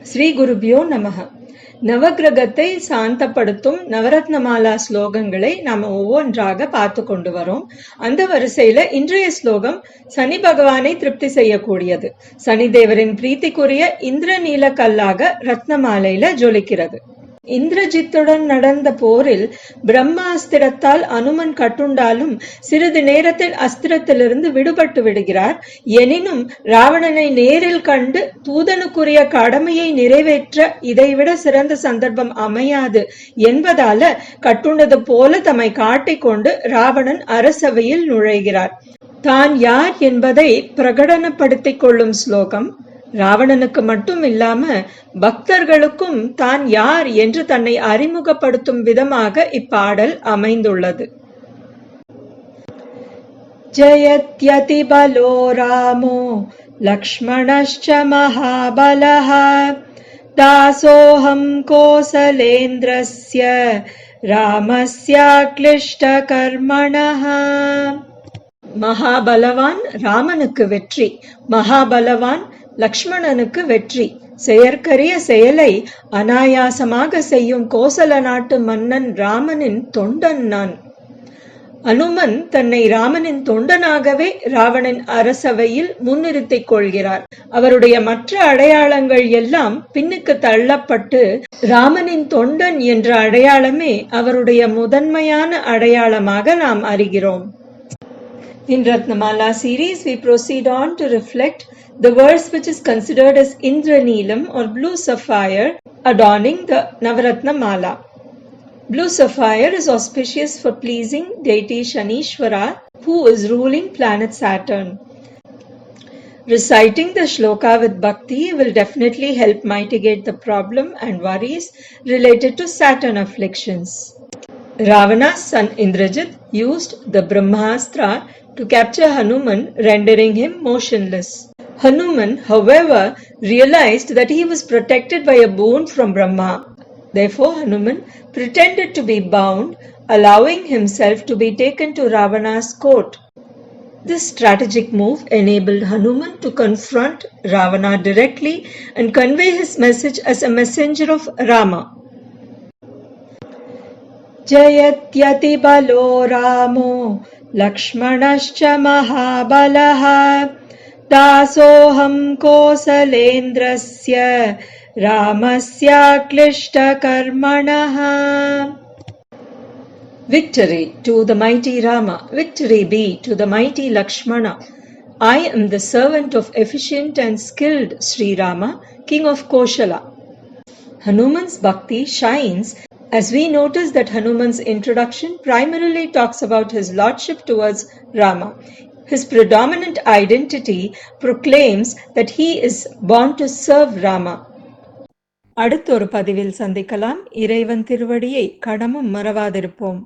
ஸ்ரீ குருபியோ நமஹ. நவகிரகத்தை சாந்தப்படுத்தும் நவரத்னமாலா ஸ்லோகங்களை நாம ஒவ்வொன்றாக பார்த்து கொண்டு வரோம். அந்த வரிசையில இன்றைய ஸ்லோகம் சனி பகவானை திருப்தி செய்யக்கூடியது. சனிதேவரின் பிரீத்திக்குரிய இந்திரநீல கல்லாக ரத்னமாலையில ஜொலிக்கிறது. இந்திரஜித்துடன் நடந்த போரில் பிரம்மாஸ்திரத்தால் அனுமன் கட்டுண்டாலும் சிறிது நேரத்தில் அஸ்திரத்திலிருந்து விடுபட்டு விடுகிறார். எனினும் ராவணனை நேரில் கண்டு தூதனுக்குரிய கடமையை நிறைவேற்ற இதைவிட சிறந்த சந்தர்ப்பம் அமையாது என்பதால கட்டுண்டது போல தம்மை காட்டிக்கொண்டு ராவணன் அரசவையில் நுழைகிறார். தான் யார் என்பதை பிரகடனப்படுத்திக் கொள்ளும் ஸ்லோகம். ராவணனுக்கு மட்டும் இல்லாம பக்தர்களுக்கும் தான் யார் என்று தன்னை அறிமுகப்படுத்தும் விதமாக இப்பாடல் அமைந்துள்ளது. ஜயத்யதி பலோ ராமோ லக்ஷ்மணஸ்ச மகாபலஹ தாசோஹம் கோசலேந்திரஸ்ய ராமஸ்யாக்லிஷ்ட கர்மணஹ. மகாபலவான் ராமனுக்கு வெற்றி, மகாபலவான் லக்ஷ்மணனுக்கு வெற்றி. செயற்கரிய செயலை அனாயாசமாக செய்யும் கோசல நாட்டு மன்னன் ராமனின் தொண்டன் நான். அனுமன் தன்னை ராமனின் தொண்டனாகவே ராவணன் அரசவையில் முன்னிறுத்திக் கொள்கிறார். அவருடைய மற்ற அடையாளங்கள் எல்லாம் பின்னுக்கு தள்ளப்பட்டு ராமனின் தொண்டன் என்ற அடையாளமே அவருடைய முதன்மையான அடையாளமாக நாம் அறிகிறோம். In Ratnamala series, we proceed on to reflect the verse which is considered as Indraneelam or blue sapphire adorning the Navaratna Mala. Blue sapphire is auspicious for pleasing deity Shanishwara, who is ruling planet Saturn. Reciting the shloka with bhakti will definitely help mitigate the problem and worries related to Saturn afflictions. Ravana's son Indrajit used the Brahmastra to capture Hanuman, rendering him motionless. Hanuman, however, realized that he was protected by a boon from Brahma. Therefore, Hanuman pretended to be bound, allowing himself to be taken to Ravana's court. This strategic move enabled Hanuman to confront Ravana directly and convey his message as a messenger of Rama. Jayatyati balo Ramo Lakshmanascha Mahabalaha Dasoham Kosalendrasya Ramasya Klishta Karmanaha. Victory to the mighty Rama, victory be to the mighty Lakshmana. I am the servant of efficient and skilled Sri Rama, king of Koshala. Hanuman's bhakti shines as we notice that Hanuman's introduction primarily talks about his lordship towards Rama. His predominant identity proclaims that he is born to serve Rama. அடுத்த ஒரு பதிவில் சந்திக்கலாம். இறைவன் திருவடியை கடமும் மறவாதிருப்போம்.